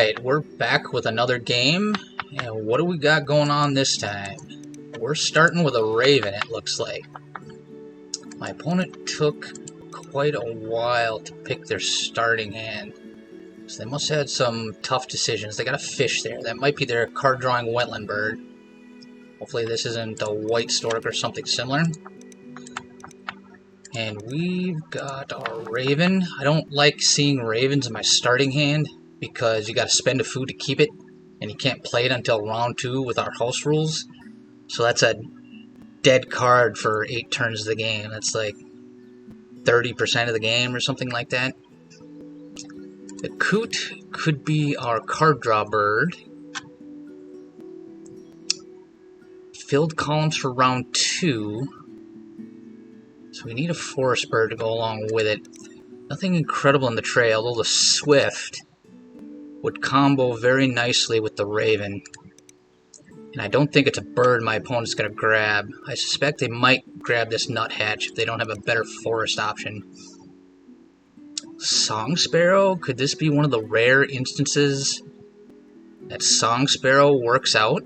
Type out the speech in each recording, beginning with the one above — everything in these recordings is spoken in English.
Alright, we're back with another game, and what do we got going on this time? We're starting with a Raven, it looks like. My opponent took quite a while to pick their starting hand, so they must have had some tough decisions. They got a fish there. That might be their card-drawing wetland bird. Hopefully this isn't a white stork or something similar. And we've got our Raven. I don't like seeing Ravens in my starting hand, because you gotta spend a food to keep it, and you can't play it until round 2 with our house rules. So that's a dead card for 8 turns of the game. That's like 30% of the game or something like that. The coot could be our card draw bird. Filled columns for round 2. So we need a forest bird to go along with it. Nothing incredible in the tray, although the swift would combo very nicely with the Raven. And I don't think it's a bird my opponent's going to grab. I suspect they might grab this nuthatch if they don't have a better forest option. Song Sparrow? Could this be one of the rare instances that Song Sparrow works out?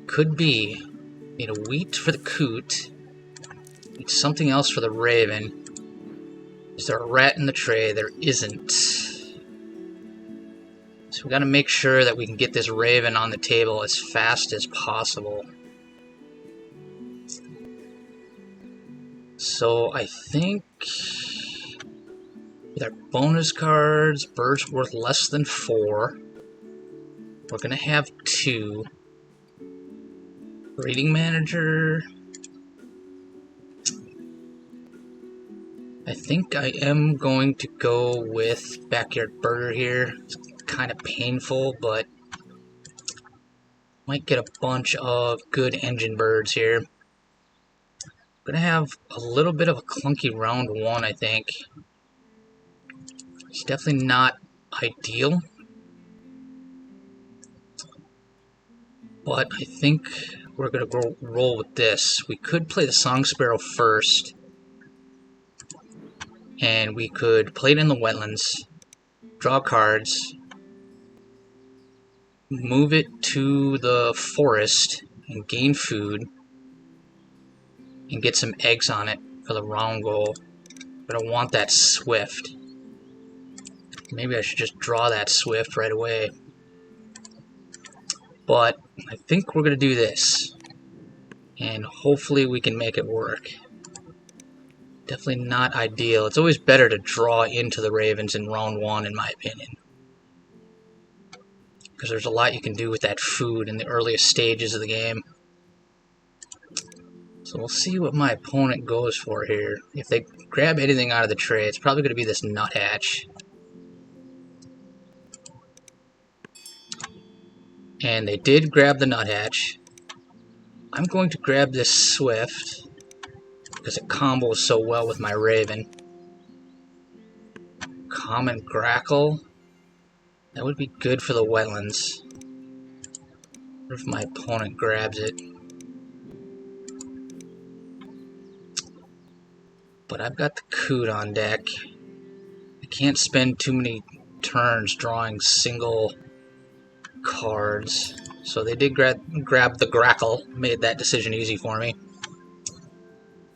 Could be. Need a wheat for the coot. Need something else for the Raven. Is there a rat in the tray? There isn't. So we gotta make sure that we can get this Raven on the table as fast as possible. So I think with our bonus cards, birds worth less than 4. We're gonna have 2. Breeding manager. I think I am going to go with Backyard Birder here. It's kind of painful, but might get a bunch of good engine birds here. I'm going to have a little bit of a clunky round 1, I think. It's definitely not ideal, but I think we're going to roll with this. We could play the Song Sparrow first, and we could play it in the wetlands, draw cards, move it to the forest, and gain food, and get some eggs on it for the round goal. But I want that swift. Maybe I should just draw that swift right away. But I think we're going to do this, and hopefully we can make it work. Definitely not ideal. It's always better to draw into the Ravens in round 1, in my opinion, because there's a lot you can do with that food in the earliest stages of the game. So we'll see what my opponent goes for here. If they grab anything out of the tray, it's probably going to be this nuthatch. And they did grab the nuthatch. I'm going to grab this swift, because it combos so well with my Raven. Common grackle. That would be good for the wetlands. What if my opponent grabs it? But I've got the coot on deck. I can't spend too many turns drawing single cards. So they did grab the grackle. Made that decision easy for me.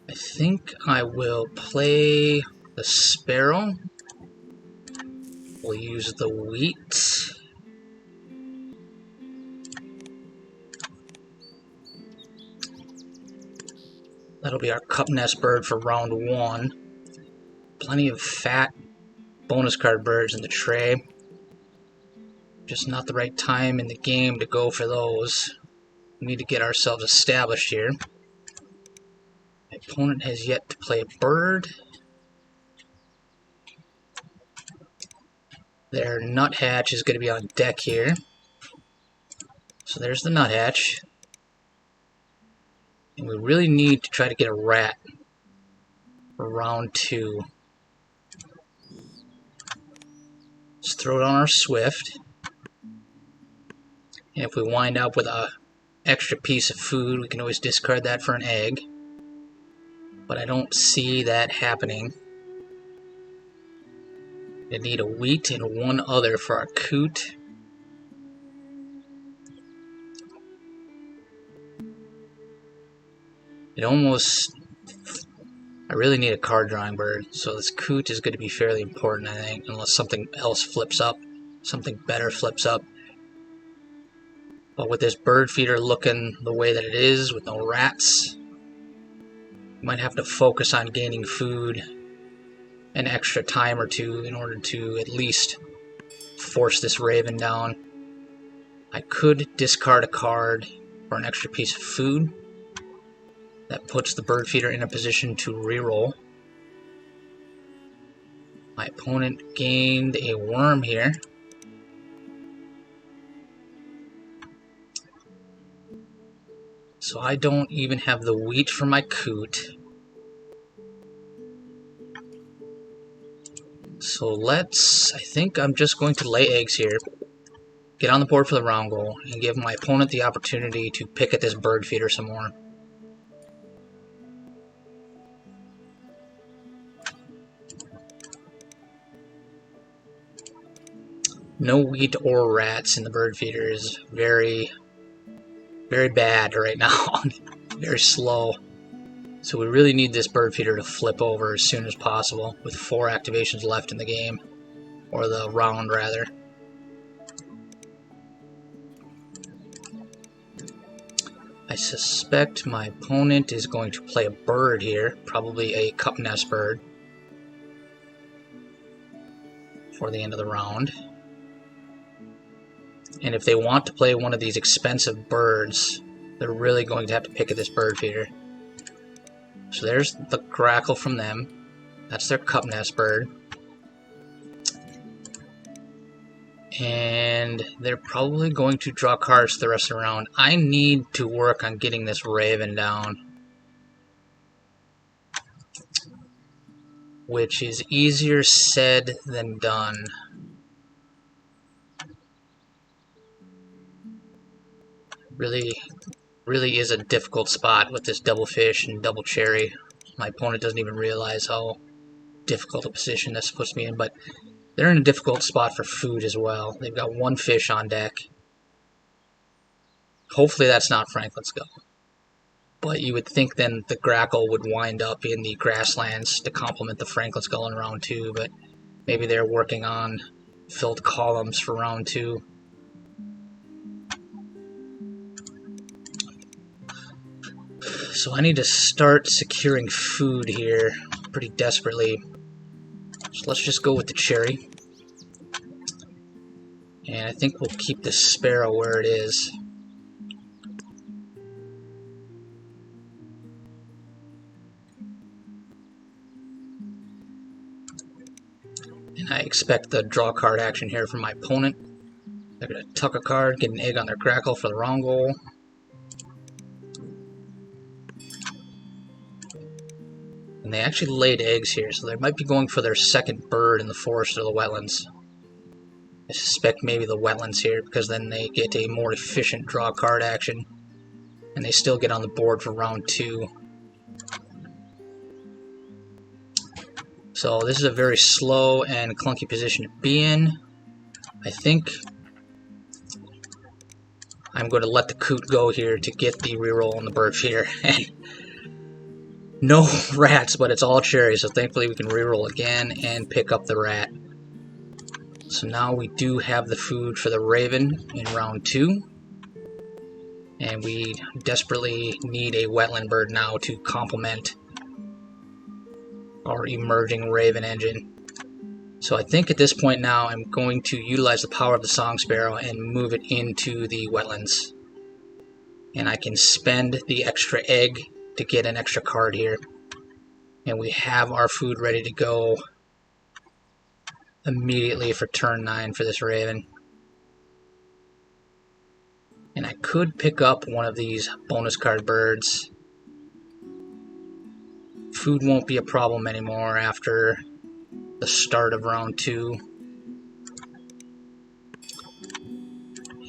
I think I will play the sparrow. We'll use the wheat. That'll be our cup nest bird for round 1. Plenty of fat bonus card birds in the tray. Just not the right time in the game to go for those. We need to get ourselves established here. My opponent has yet to play a bird. Their nuthatch is going to be on deck here. So there's the nuthatch. And we really need to try to get a rat for round 2. Let's throw it on our swift. And if we wind up with an extra piece of food, we can always discard that for an egg. But I don't see that happening. I need a wheat and one other for our coot. I really need a card drawing bird, so this coot is going to be fairly important, I think, unless something else flips up, something better flips up. But with this bird feeder looking the way that it is, with no rats, you might have to focus on gaining food an extra time or two in order to at least force this raven down. I could discard a card for an extra piece of food. That puts the bird feeder in a position to reroll. My opponent gained a worm here. So I don't even have the wheat for my coot. So I think I'm just going to lay eggs here, get on the board for the round goal, and give my opponent the opportunity to pick at this bird feeder some more. No wheat or rats in the bird feeder is very, very bad right now. Very slow. So we really need this bird feeder to flip over as soon as possible, with 4 activations left in the game, or the round rather. I suspect my opponent is going to play a bird here, probably a cup nest bird, for the end of the round. And if they want to play one of these expensive birds, they're really going to have to pick at this bird feeder. So there's the grackle from them. That's their cup nest bird. And they're probably going to draw cards the rest of the round. I need to work on getting this raven down, which is easier said than done. Really is a difficult spot with this double fish and double cherry. My opponent doesn't even realize how difficult a position this puts me in, but they're in a difficult spot for food as well. They've got 1 fish on deck. Hopefully that's not Franklin's Gull. But you would think then the grackle would wind up in the grasslands to complement the Franklin's Gull in round 2, but maybe they're working on filled columns for round 2. So I need to start securing food here pretty desperately. So let's just go with the cherry. And I think we'll keep this sparrow where it is. And I expect the draw card action here from my opponent. They're going to tuck a card, get an egg on their grackle for the round goal. And they actually laid eggs here, so they might be going for their second bird in the forest or the wetlands. I suspect maybe the wetlands here, because then they get a more efficient draw card action, and they still get on the board for round 2. So this is a very slow and clunky position to be in. I think I'm going to let the coot go here to get the reroll on the bird feeder. No rats, but it's all cherries, so thankfully we can reroll again and pick up the rat. So now we do have the food for the raven in round 2. And we desperately need a wetland bird now to complement our emerging raven engine. So I think at this point now I'm going to utilize the power of the song sparrow and move it into the wetlands. And I can spend the extra egg to get an extra card here. And we have our food ready to go immediately for turn 9 for this raven. And I could pick up one of these bonus card birds. Food won't be a problem anymore after the start of round 2.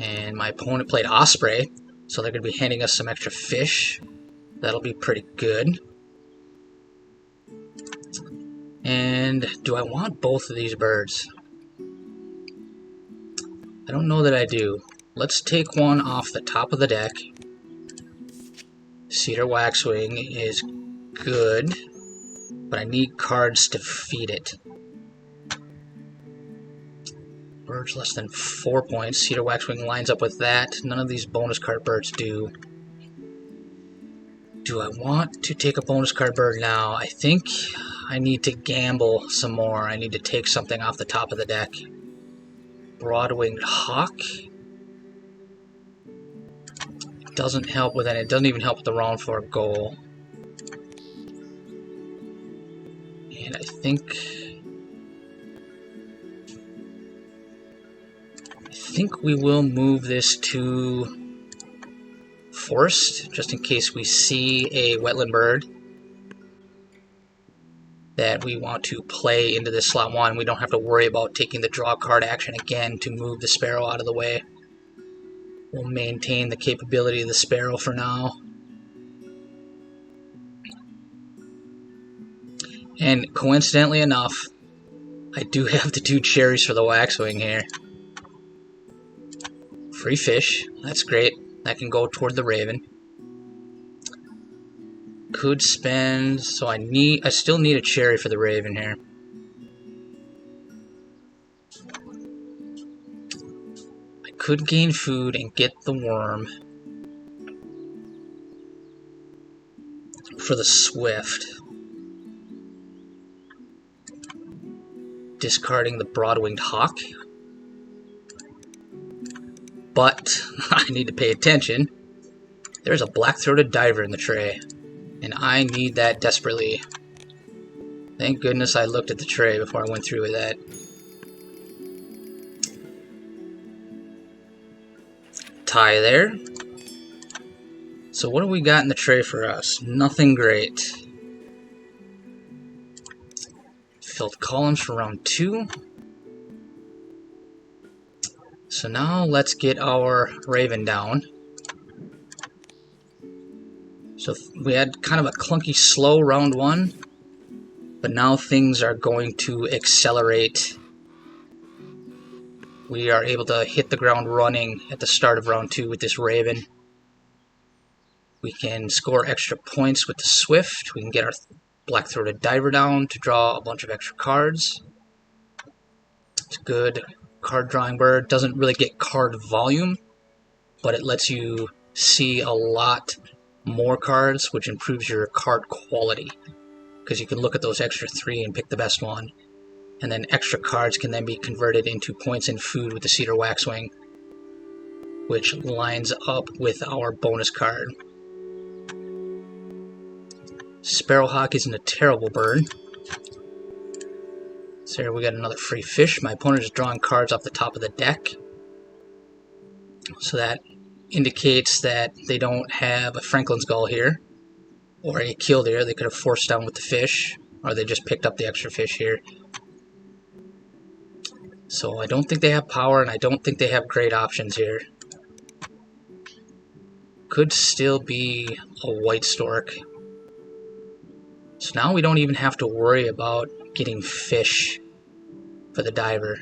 And my opponent played Osprey, so they're going to be handing us some extra fish. That'll be pretty good. And do I want both of these birds? I don't know that I do. Let's take one off the top of the deck. Cedar Waxwing is good, but I need cards to feed it. Birds less than 4 points. Cedar Waxwing lines up with that. None of these bonus card birds do. Do I want to take a bonus card bird now? I think I need to gamble some more. I need to take something off the top of the deck. Broad-winged hawk. It doesn't help with any. It doesn't even help with the round 4 goal. And I think we will move this to forest, just in case we see a wetland bird that we want to play into this slot 1. We don't have to worry about taking the draw card action again to move the sparrow out of the way. We'll maintain the capability of the sparrow for now. And coincidentally enough, I do have the 2 cherries for the waxwing here. Free fish, that's great. That can go toward the raven. Could spend, so I still need a cherry for the raven here. I could gain food and get the worm for the swift. Discarding the broad-winged hawk. But I need to pay attention. There's a black-throated diver in the tray, and I need that desperately. Thank goodness I looked at the tray before I went through with that. Tie there. So what do we got in the tray for us? Nothing great. Filled columns for round 2. So now let's get our raven down. So we had kind of a clunky slow round 1, but now things are going to accelerate. We are able to hit the ground running at the start of round 2 with this raven. We can score extra points with the swift. We can get our black-throated diver down to draw a bunch of extra cards. It's good. Card drawing bird doesn't really get card volume, but it lets you see a lot more cards, which improves your card quality, because you can look at those extra 3 and pick the best one, and then extra cards can then be converted into points and food with the Cedar Waxwing, which lines up with our bonus card. Sparrowhawk isn't a terrible bird. So here we got another free fish. My opponent is drawing cards off the top of the deck. So that indicates that they don't have a Franklin's Gull here, or a killdeer they could have forced down with the fish, or they just picked up the extra fish here. So I don't think they have power, and I don't think they have great options here. Could still be a white stork. So now we don't even have to worry about getting fish for the diver.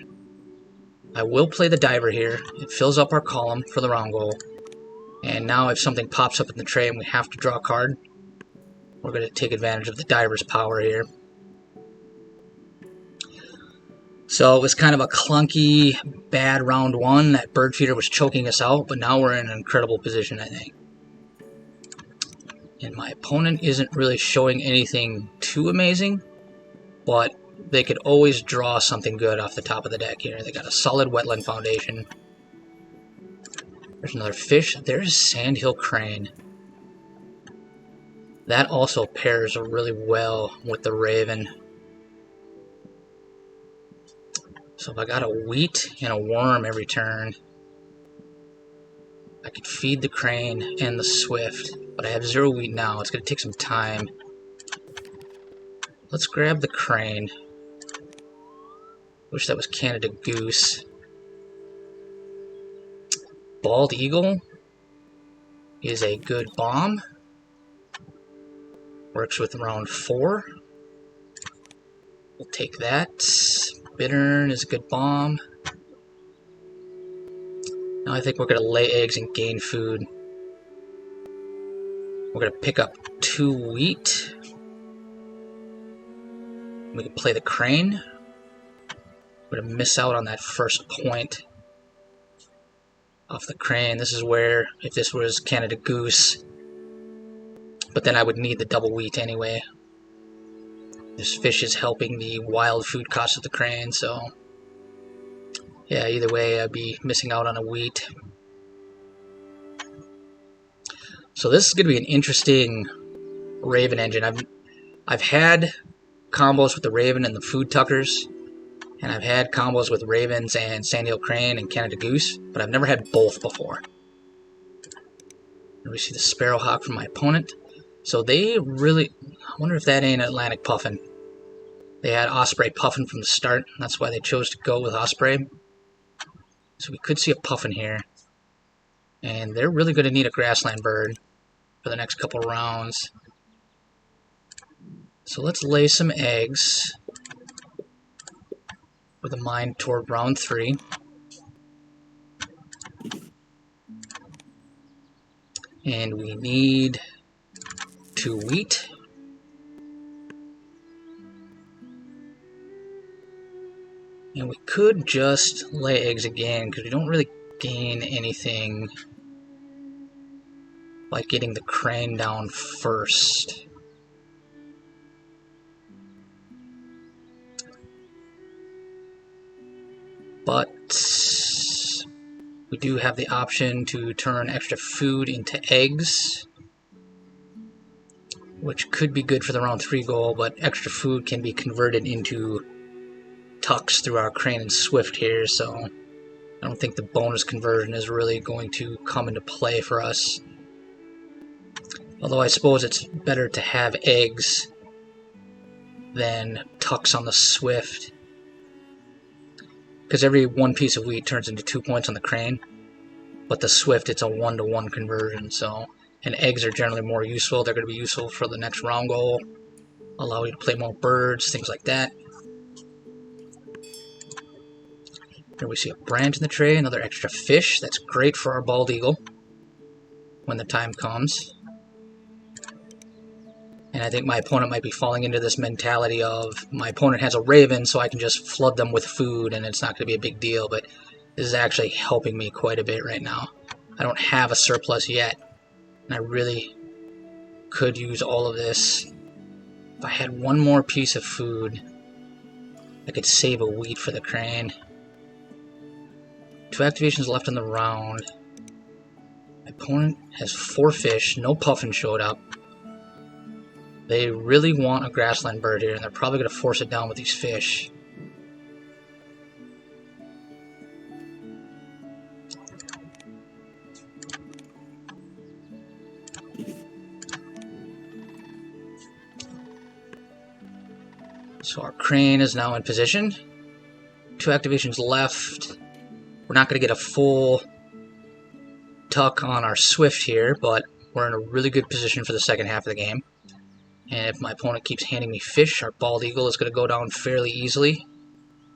I will play the diver here. It fills up our column for the round goal. And now if something pops up in the tray and we have to draw a card, we're going to take advantage of the diver's power here. So it was kind of a clunky, bad round 1. That bird feeder was choking us out, but now we're in an incredible position, I think. And my opponent isn't really showing anything too amazing, but they could always draw something good off the top of the deck here. They got a solid wetland foundation. There's another fish. There's Sandhill Crane. That also pairs really well with the raven. So if I got a wheat and a worm every turn, I could feed the crane and the swift, but I have 0 wheat now. It's going to take some time. Let's grab the crane. Wish that was Canada Goose. Bald Eagle is a good bomb. Works with round 4. We'll take that. Bittern is a good bomb. Now I think we're going to lay eggs and gain food. We're going to pick up 2 wheat. We can play the crane. We're going to miss out on that first point off the crane. This is where, if this was Canada Goose, but then I would need the double wheat anyway. This fish is helping the wild food cost of the crane, so yeah, either way I'd be missing out on a wheat. So this is going to be an interesting Raven engine. I've had combos with the Raven and the food tuckers, and I've had combos with Ravens and Sandhill Crane and Canada Goose, but I've never had both before. And we see the Sparrowhawk from my opponent. So they really, I wonder if that ain't Atlantic Puffin. They had Osprey Puffin from the start, and that's why they chose to go with Osprey. So we could see a Puffin here. And they're really going to need a grassland bird for the next couple rounds. So let's lay some eggs with a mind toward round 3. And we need 2 wheat. And we could just lay eggs again, because we don't really gain anything by getting the crane down first. But we do have the option to turn extra food into eggs, which could be good for the round 3 goal, but extra food can be converted into tucks through our crane and swift here, so I don't think the bonus conversion is really going to come into play for us. Although I suppose it's better to have eggs than tucks on the swift, because every 1 piece of wheat turns into 2 points on the crane, but the swift, it's a 1-to-1 conversion, so, and eggs are generally more useful. They're going to be useful for the next round goal, allow you to play more birds, things like that. Here we see a branch in the tray, another extra fish. That's great for our bald eagle when the time comes. And I think my opponent might be falling into this mentality of, my opponent has a raven, so I can just flood them with food and it's not going to be a big deal, but this is actually helping me quite a bit right now. I don't have a surplus yet, and I really could use all of this. If I had 1 more piece of food, I could save a wheat for the crane. 2 activations left in the round. My opponent has 4 fish. No Puffin showed up. They really want a grassland bird here, and they're probably going to force it down with these fish. So our crane is now in position. 2 activations left. We're not going to get a full tuck on our swift here, but we're in a really good position for the second half of the game. And if my opponent keeps handing me fish, our bald eagle is going to go down fairly easily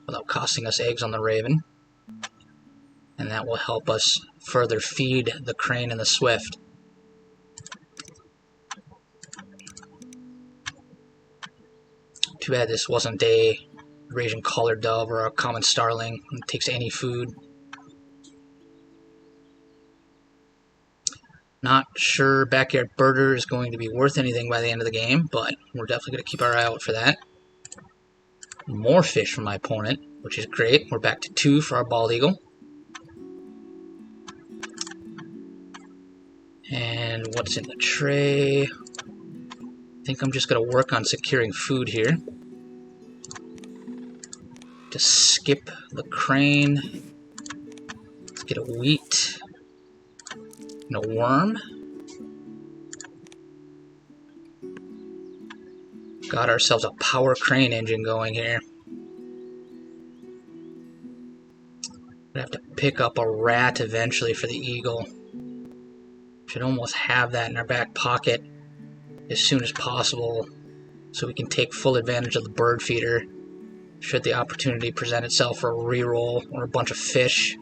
without costing us eggs on the raven. And that will help us further feed the crane and the swift. Too bad this wasn't a Eurasian collared dove or a common starling. It takes any food. Not sure Backyard Birder is going to be worth anything by the end of the game, but we're definitely going to keep our eye out for that. More fish from my opponent, which is great. We're back to 2 for our bald eagle. And what's in the tray? I think I'm just going to work on securing food here. Just skip the crane. Let's get a wheat. And a worm. Got ourselves a power crane engine going here. Gonna have to pick up a rat eventually for the eagle. Should almost have that in our back pocket as soon as possible so we can take full advantage of the bird feeder should the opportunity present itself for a reroll or a bunch of fish.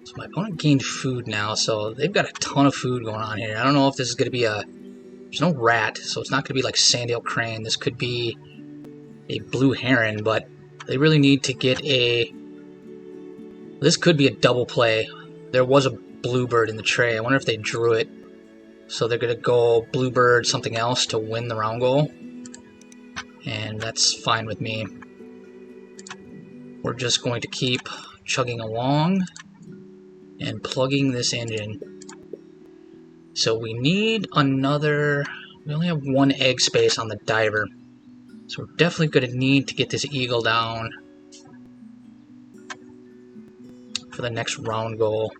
So my opponent gained food now, so they've got a ton of food going on here. I don't know if this is going to be a... There's no rat, so it's not going to be like sandhill crane. This could be a blue heron, but they really need to get a... This could be a double play. There was a bluebird in the tray. I wonder if they drew it. So they're going to go bluebird something else to win the round goal. And that's fine with me. We're just going to keep chugging along and plugging this engine. So we need another... We only have one egg space on the diver. So we're definitely going to need to get this eagle down for the next round goal.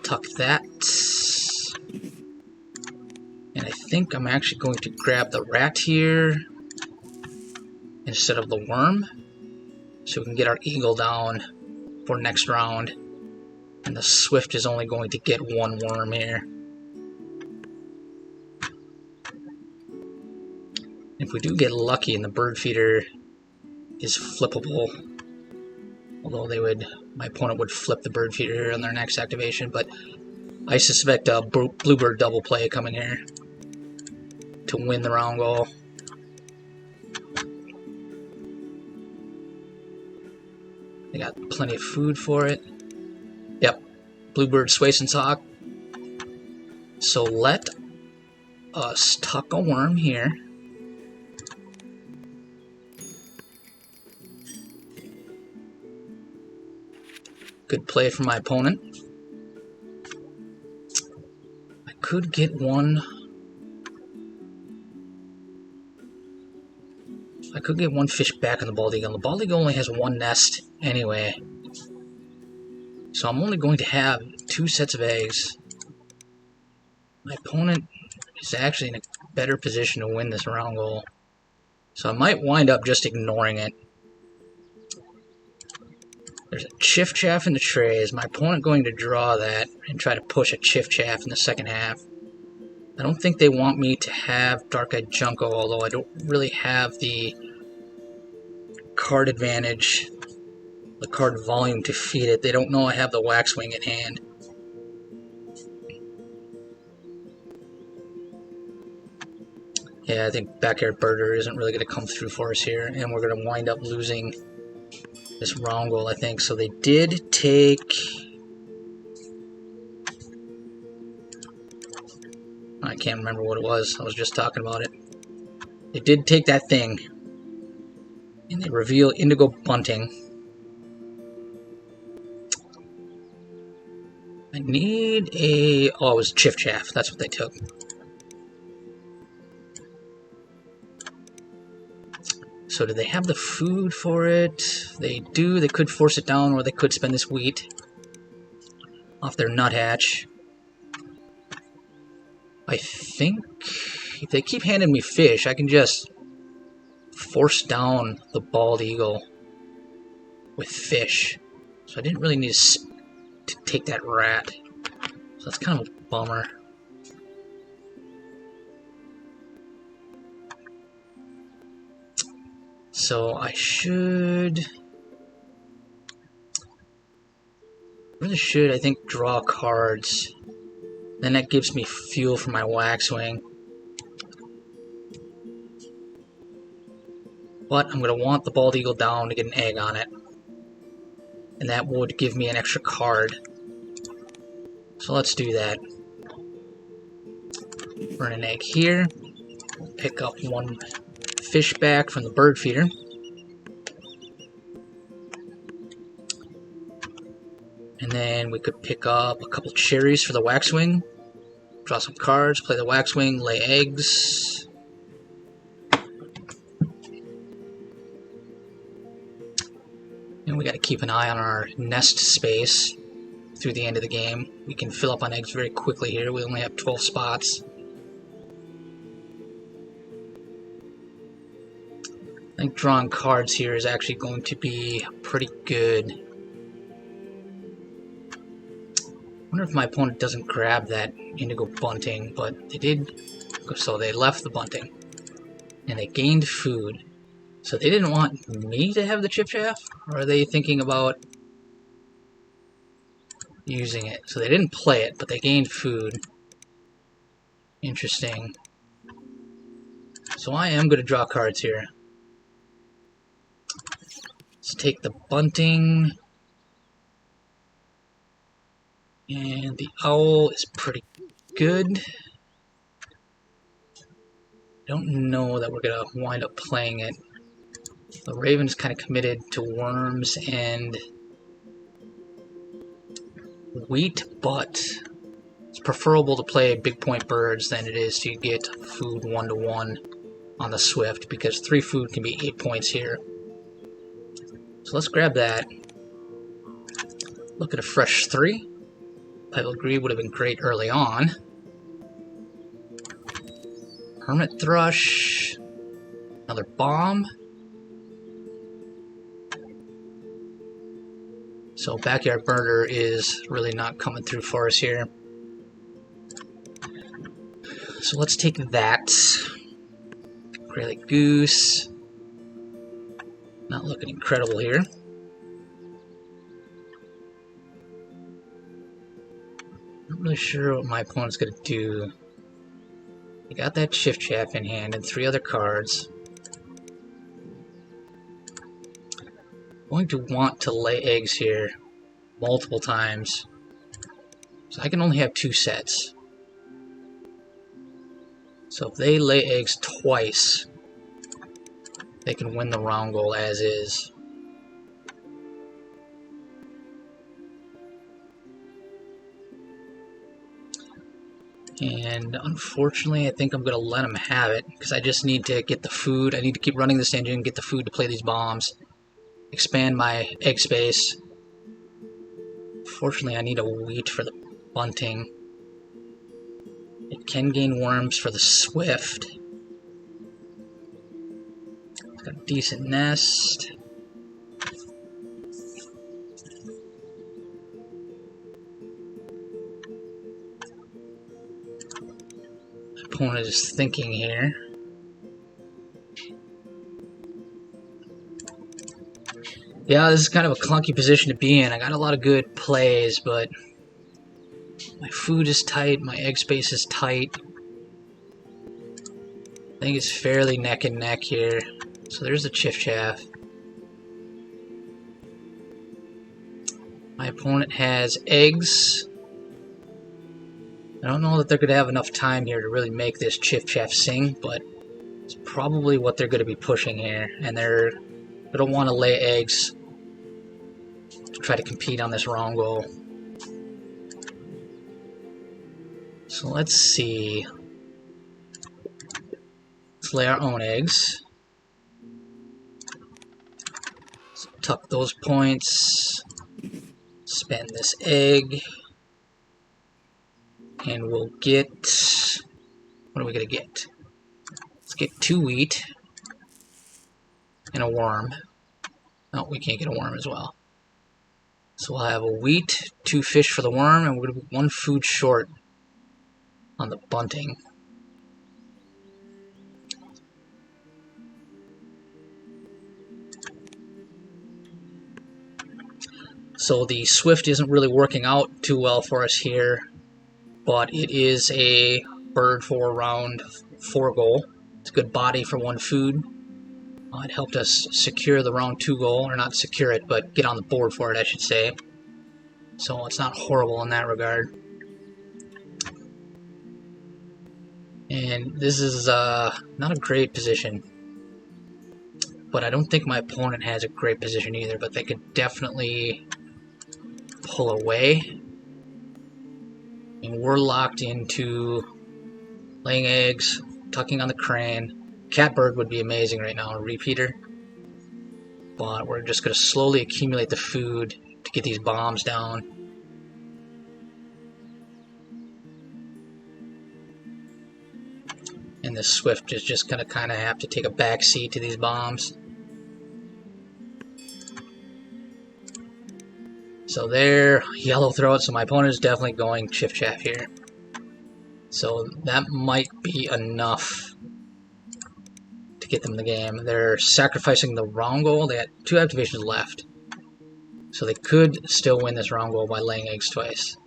Tuck that. And I think I'm actually going to grab the rat here instead of the worm, so we can get our eagle down for next round. And the swift is only going to get one worm here. If we do get lucky and the bird feeder is flippable, although my opponent would flip the bird feeder here on their next activation, but I suspect a bluebird double play coming here to win the round goal. They got plenty of food for it. Yep, bluebird Swayson sock. So let us tuck a worm here. Good play from my opponent. I could get one. I could get one fish back on the bald eagle. The bald eagle only has one nest anyway. So I'm only going to have 2 sets of eggs. My opponent is actually in a better position to win this round goal. So I might wind up just ignoring it. There's a chiff chaff in the tray. Is my opponent going to draw that and try to push a chiff chaff in the second half? I don't think they want me to have Dark-Eyed Junco, although I don't really have the card advantage, the card volume to feed it. They don't know I have the Waxwing at hand. Yeah, I think Backyard Birder isn't really going to come through for us here, and we're going to wind up losing this round goal, I think. So they did take... I can't remember what it was. I was just talking about it. They did take that thing, and they reveal Indigo Bunting. I need a... Oh, it was Chiff Chaff. That's what they took. So do they have the food for it? They do. They could force it down, or they could spend this wheat off their nuthatch. I think if they keep handing me fish, I can just force down the bald eagle with fish. So I didn't really need to take that rat. So that's kind of a bummer. So I really should, I think, draw cards. Then that gives me fuel for my Waxwing. But I'm going to want the bald eagle down to get an egg on it. And that would give me an extra card. So let's do that. Burn an egg here. Pick up one fish back from the bird feeder. And then we could pick up a couple cherries for the Waxwing. Draw some cards, play the Waxwing, lay eggs. And we got to keep an eye on our nest space through the end of the game. We can fill up on eggs very quickly here. We only have 12 spots. I think drawing cards here is actually going to be pretty good. I wonder if my opponent doesn't grab that indigo bunting, but they did. So they left the bunting. And they gained food. So they didn't want me to have the chip chaff? Or are they thinking about using it? So they didn't play it, but they gained food. Interesting. So I am going to draw cards here. Let's take the bunting. And the owl is pretty good. Don't know that we're going to wind up playing it. The raven is kind of committed to worms and wheat, but it's preferable to play big point birds than it is to get food 1-to-1 on the swift, because 3 food can be 8 points here. So let's grab that. Look at a fresh 3. Pebble Greed would have been great early on. Hermit Thrush. Another bomb. So Backyard Murder is really not coming through for us here. So let's take that. Grey Goose. Not looking incredible here. Not really sure what my opponent's going to do. He got that Shift Chaff in hand and 3 other cards. Going to want to lay eggs here multiple times. So I can only have 2 sets. So if they lay eggs twice, they can win the round goal as is. And unfortunately, I think I'm going to let them have it, because I just need to get the food. I need to keep running this engine, get the food to play these bombs, expand my egg space. Fortunately, I need a wheat for the bunting. It can gain worms for the swift. It's got a decent nest. Opponent is thinking here. Yeah, this is kind of a clunky position to be in. I got a lot of good plays, but my food is tight, my egg space is tight. I think it's fairly neck and neck here. So there's the Chiff Chaff. My opponent has eggs. I don't know that they're going to have enough time here to really make this Chiff Chaff sing, but it's probably what they're going to be pushing here. And they're going to want to lay eggs to try to compete on this round goal. So let's see. Let's lay our own eggs. So tuck those points. Spend this egg. And we'll get, what are we going to get? Let's get 2 wheat and a worm. No, we can't get a worm as well. So we'll have a wheat, 2 fish for the worm, and we're going to be 1 food short on the bunting. So the swift isn't really working out too well for us here. But it is a bird for round 4 goal. It's a good body for 1 food. It helped us secure the round 2 goal, or not secure it, but get on the board for it, I should say. So it's not horrible in that regard. And this is not a great position. But I don't think my opponent has a great position either, but they could definitely pull away. And we're locked into laying eggs, tucking on the crane. Catbird would be amazing right now, a repeater. But we're just going to slowly accumulate the food to get these bombs down. And the swift is just going to kind of have to take a back seat to these bombs. So they're yellow throat, so my opponent is definitely going Chiff Chaff here. So that might be enough to get them in the game. They're sacrificing the round goal. They got 2 activations left. So they could still win this round goal by laying eggs twice.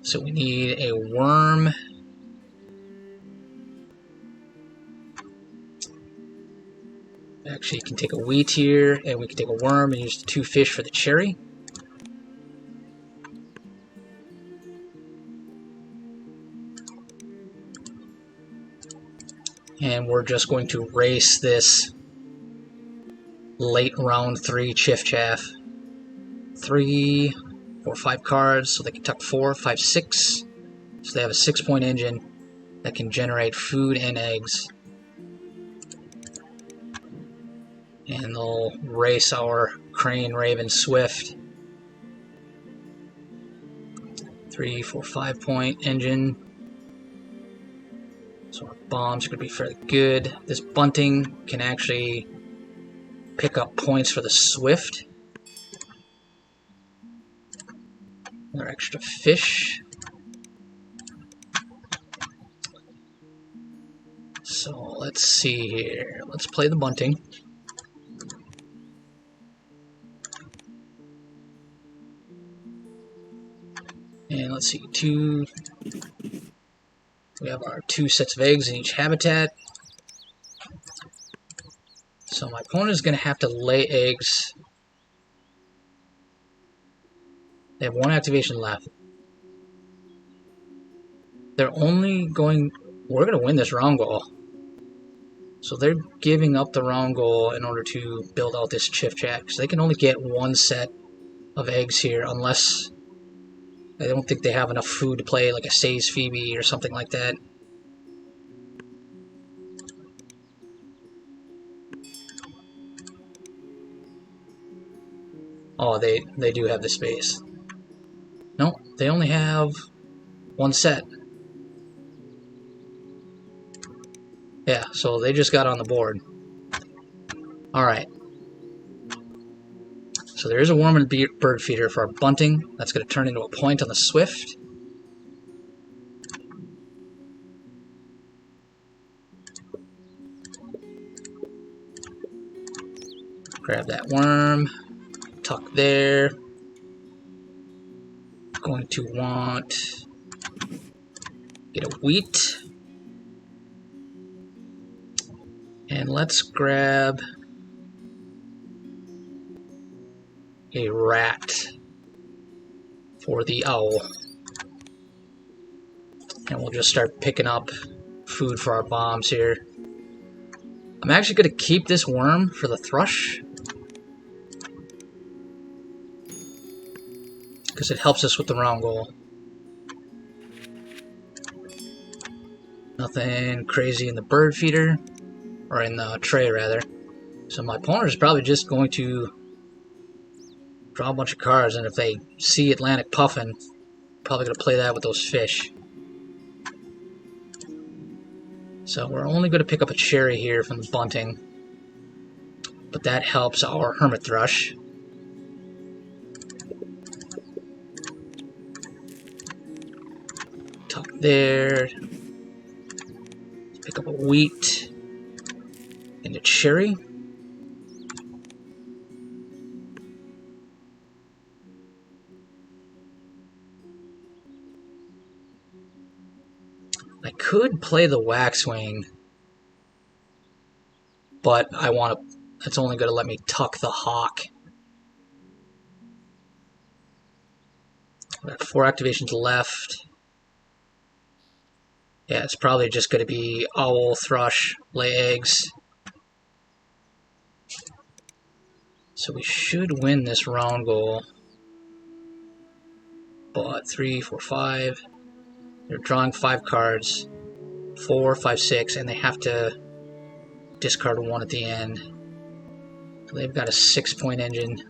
So we need a worm. Actually, you can take a wheat here, and we can take a worm and use the 2 fish for the cherry. And we're just going to race this late round 3 Chiff Chaff. 3, 4, 5 cards, so they can tuck 4, 5, 6. So they have a 6-point engine that can generate food and eggs. And they'll race our Crane, Raven, Swift. 3, 4, 5-point engine. So our bombs are going to be fairly good. This bunting can actually pick up points for the Swift. Another extra fish. So let's see here. Let's play the bunting. And let's see, we have our 2 sets of eggs in each habitat. So my opponent is going to have to lay eggs. They have 1 activation left. They're only going... We're going to win this round goal. So they're giving up the round goal in order to build out this Chiff Chaff. So they can only get 1 set of eggs here unless... I don't think they have enough food to play like a Say's Phoebe or something like that. Oh, they do have the space. No, they only have 1 set. Yeah, so they just got on the board. Alright. So there is a worm and bird feeder for our bunting. That's going to turn into a point on the Swift. Grab that worm. Tuck there. Going to want... Get a wheat. And let's grab... a rat for the owl. And we'll just start picking up food for our bombs here. I'm actually going to keep this worm for the thrush, because it helps us with the round goal. Nothing crazy in the bird feeder, or in the tray rather. So my opponent is probably just going to draw a bunch of cards, and if they see Atlantic Puffin, probably going to play that with those fish. So we're only going to pick up a cherry here from the bunting, but that helps our hermit thrush. Tuck there. Pick up a wheat and a cherry. I could play the waxwing, but I want to. It's only going to let me tuck the hawk. I've got 4 activations left. Yeah, it's probably just going to be owl, thrush, lay eggs. So we should win this round goal. But 3, 4, 5. They're drawing 5 cards. 4, 5, 6, and they have to discard 1 at the end. So they've got a 6-point engine.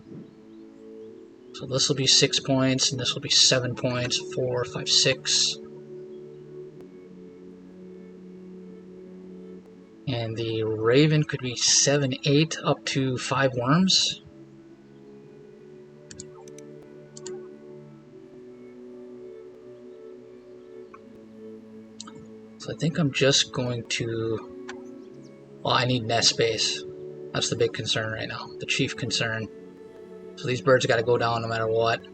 So this will be 6 points, and this will be 7 points. 4, 5, 6. And the Raven could be 7, 8, up to 5 worms. So I think I'm just going to... Well, I need nest space. That's the big concern right now. The chief concern. So these birds got to go down no matter what.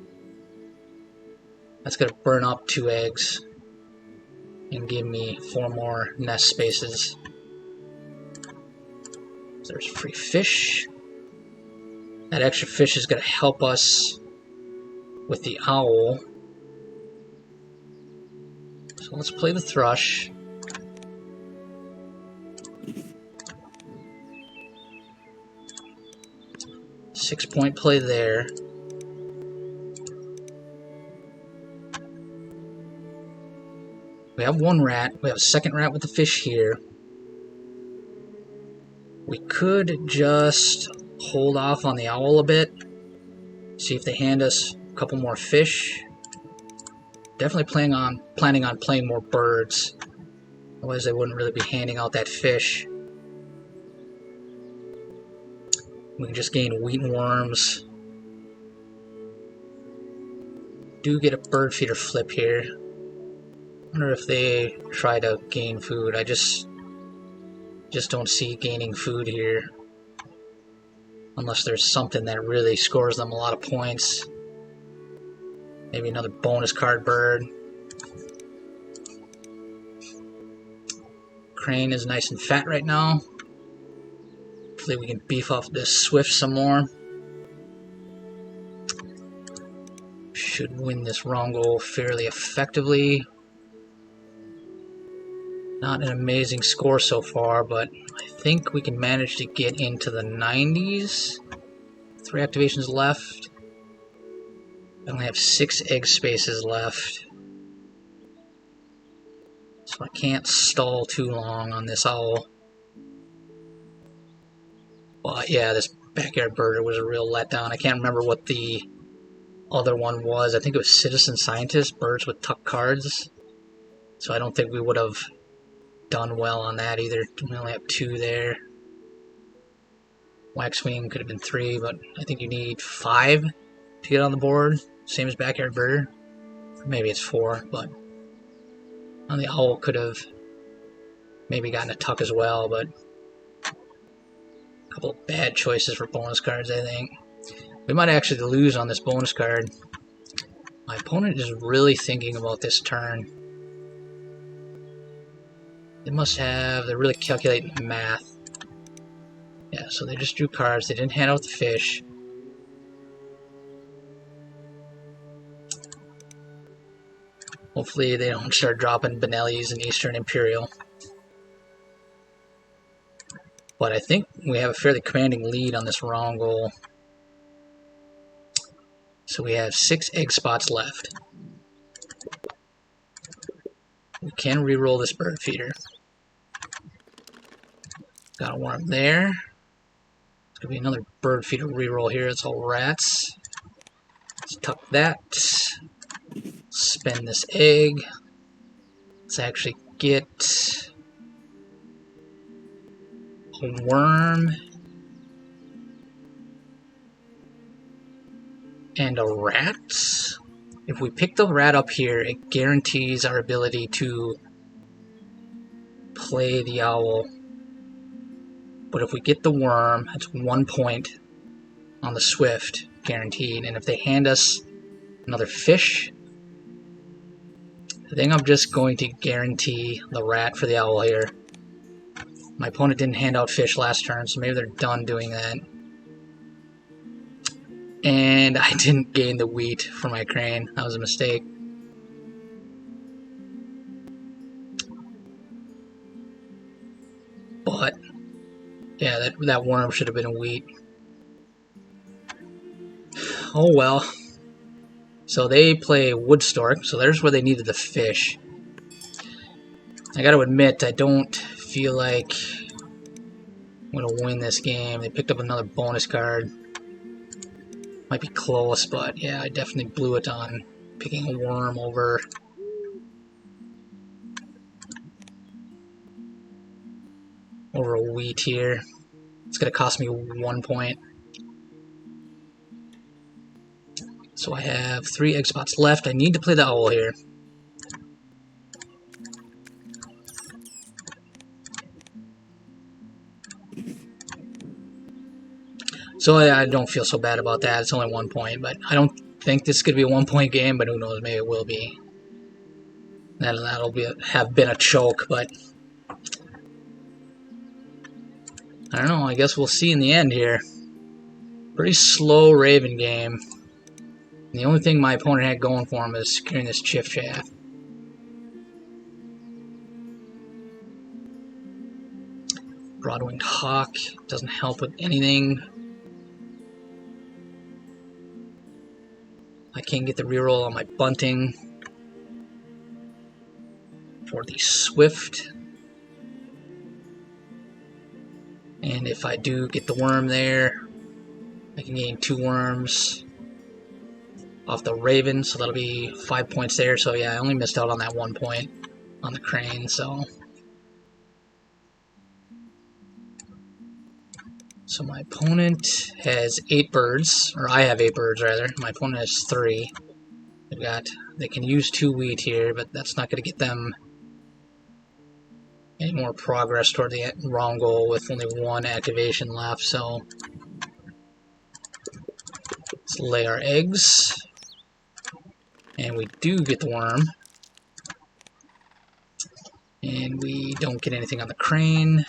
That's going to burn up 2 eggs. And give me 4 more nest spaces. So there's free fish. That extra fish is going to help us with the owl. So let's play the thrush. Six-point play there. We have 1 rat. We have a second rat with the fish here. We could just hold off on the owl a bit. See if they hand us a couple more fish. Definitely planning on playing more birds. Otherwise they wouldn't really be handing out that fish. We can just gain wheat and worms. Do get a bird feeder flip here. Wonder if they try to gain food. I just don't see gaining food here. Unless there's something that really scores them a lot of points. Maybe another bonus card bird. Crane is nice and fat right now. Hopefully we can beef up this Swift some more. Should win this Rongo fairly effectively. Not an amazing score so far, but I think we can manage to get into the 90s. 3 activations left. I only have 6 egg spaces left. So I can't stall too long on this owl. But yeah, this backyard birder was a real letdown. I can't remember what the other one was. I think it was Citizen Scientist, birds with tuck cards. So I don't think we would have done well on that either. We only have 2 there. Waxwing could have been 3, but I think you need 5 to get on the board. Same as backyard birder. Maybe it's 4, but the owl could have maybe gotten a tuck as well, but a couple of bad choices for bonus cards, I think. We might actually lose on this bonus card. My opponent is really thinking about this turn. They're really calculating the math. Yeah, so they just drew cards. They didn't hand out the fish. Hopefully they don't start dropping Benelli's and Eastern Imperial. But I think we have a fairly commanding lead on this wrong goal. So we have 6 egg spots left. We can reroll this bird feeder. Got a worm there. It's gonna be another bird feeder reroll here. It's all rats. Let's tuck that. Spend this egg. Let's actually get a worm and a rat. If we pick the rat up here, it guarantees our ability to play the owl. But if we get the worm, that's 1 point on the Swift, guaranteed. And if they hand us another fish, I think I'm just going to guarantee the rat for the owl here. My opponent didn't hand out fish last turn, so maybe they're done doing that. And I didn't gain the wheat for my crane. That was a mistake. But yeah, that worm should have been a wheat. Oh well. So they play wood stork, so there's where they needed the fish. I gotta admit, I don't feel like I'm gonna win this game. They picked up another bonus card. Might be close, but yeah, I definitely blew it on picking a worm over. over a wheat here. It's going to cost me 1 point. So I have 3 egg spots left. I need to play the owl here. So I don't feel so bad about that. It's only 1 point, but I don't think this is going to be a 1 point game, but who knows, maybe it will be. That'll have been a choke, but I don't know. I guess we'll see in the end here. Pretty slow Raven game. And the only thing my opponent had going for him is securing this Chiff Chaff. Broad-winged Hawk doesn't help with anything. I can't get the reroll on my bunting. For the Swift. And if I do get the worm there, I can gain 2 worms off the Raven, so that'll be 5 points there. So yeah, I only missed out on that 1 point on the Crane, so my opponent has 8 birds, or I have 8 birds rather. My opponent has 3. They can use 2 wheat here, but that's not going to get them any more progress toward the wrong goal with only 1 activation left. So let's lay our eggs, and we do get the worm, and we don't get anything on the Crane.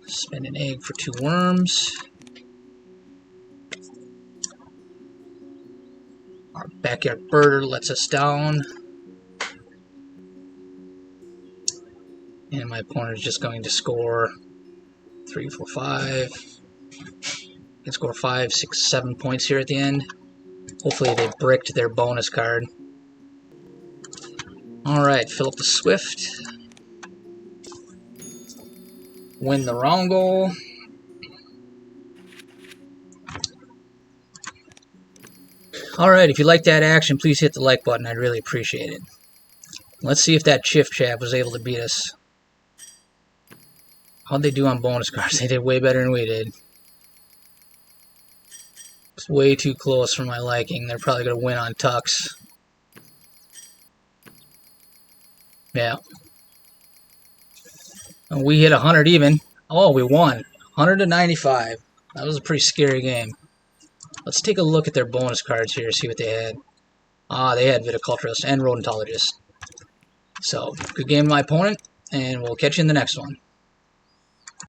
Spend an egg for 2 worms. Our backyard birder lets us down. And my opponent is just going to score 3, 4, 5. He can score 5, 6, 7 points here at the end. Hopefully they bricked their bonus card. Alright, fill up the Swift. Win the round goal. Alright, if you like that action, please hit the like button. I'd really appreciate it. Let's see if that Chiff Chaff was able to beat us. How'd they do on bonus cards? They did way better than we did. It's way too close for my liking. They're probably going to win on tucks. Yeah. And we hit 100 even. Oh, we won. 100 to 95. That was a pretty scary game. Let's take a look at their bonus cards here, see what they had. They had Viticulturist and Rodentologist. So, good game to my opponent, and we'll catch you in the next one.